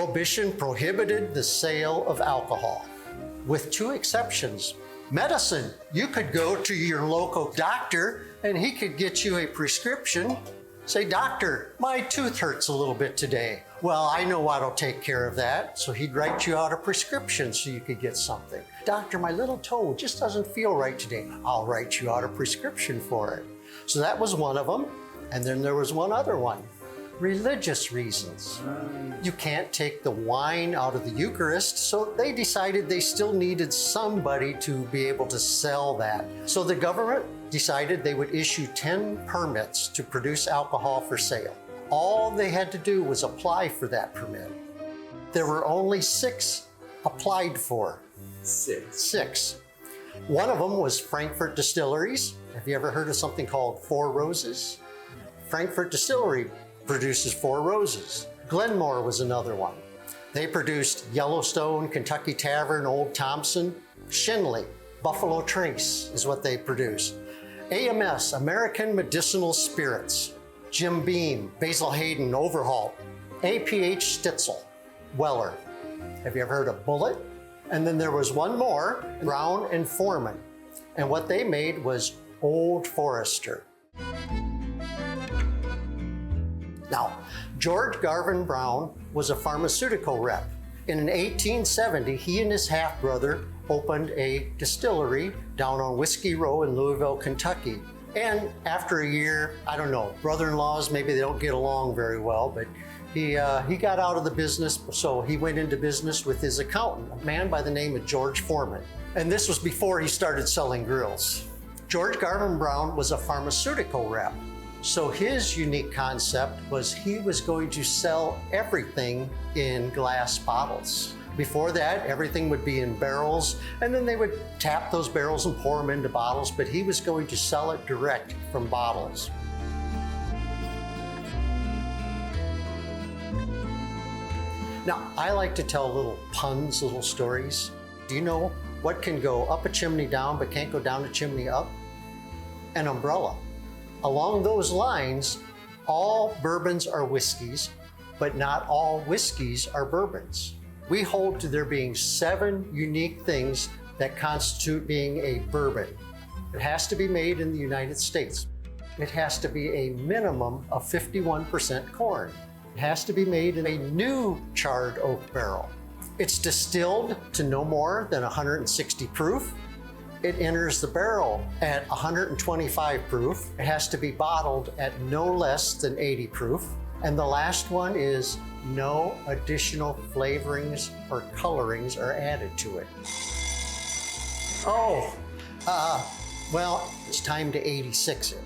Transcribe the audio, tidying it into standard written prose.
Prohibition prohibited the sale of alcohol, with two exceptions. Medicine, you could go to your local doctor and he could get you a prescription. Say, doctor, my tooth hurts a little bit today. Well, I know what'll take care of that. So he'd write you out a prescription so you could get something. Doctor, my little toe just doesn't feel right today. I'll write you out a prescription for it. So that was one of them. And then there was one other one. Religious reasons. You can't take the wine out of the Eucharist, so they decided they still needed somebody to be able to sell that. So the government decided they would issue 10 permits to produce alcohol for sale. All they had to do was apply for that permit. There were only 6 applied for. 6. One of them was Frankfurt Distilleries. Have you ever heard of something called Four Roses? Frankfurt Distillery produces Four Roses. Glenmore was another one. They produced Yellowstone, Kentucky Tavern, Old Thompson, Shinley, Buffalo Trace is what they produce. AMS, American Medicinal Spirits, Jim Beam, Basil Hayden, Overhaul, APH Stitzel, Weller. Have you ever heard of Bullet? And then there was one more, Brown and Foreman. And what they made was Old Forester. Now, George Garvin Brown was a pharmaceutical rep. In 1870, he and his half-brother opened a distillery down on Whiskey Row in Louisville, Kentucky. And after a year, I don't know, brother-in-laws, maybe they don't get along very well, but he got out of the business, so he went into business with his accountant, a man by the name of George Foreman. And this was before he started selling grills. George Garvin Brown was a pharmaceutical rep. So his unique concept was he was going to sell everything in glass bottles. Before that, everything would be in barrels, and then they would tap those barrels and pour them into bottles, but he was going to sell it direct from bottles. Now, I like to tell little puns, little stories. Do you know what can go up a chimney down but can't go down a chimney up? An umbrella. Along those lines, all bourbons are whiskeys, but not all whiskeys are bourbons. We hold to there being 7 unique things that constitute being a bourbon. It has to be made in the United States. It has to be a minimum of 51% corn. It has to be made in a new charred oak barrel. It's distilled to no more than 160 proof. It enters the barrel at 125 proof. It has to be bottled at no less than 80 proof. And the last one is no additional flavorings or colorings are added to it. Well, it's time to 86 it.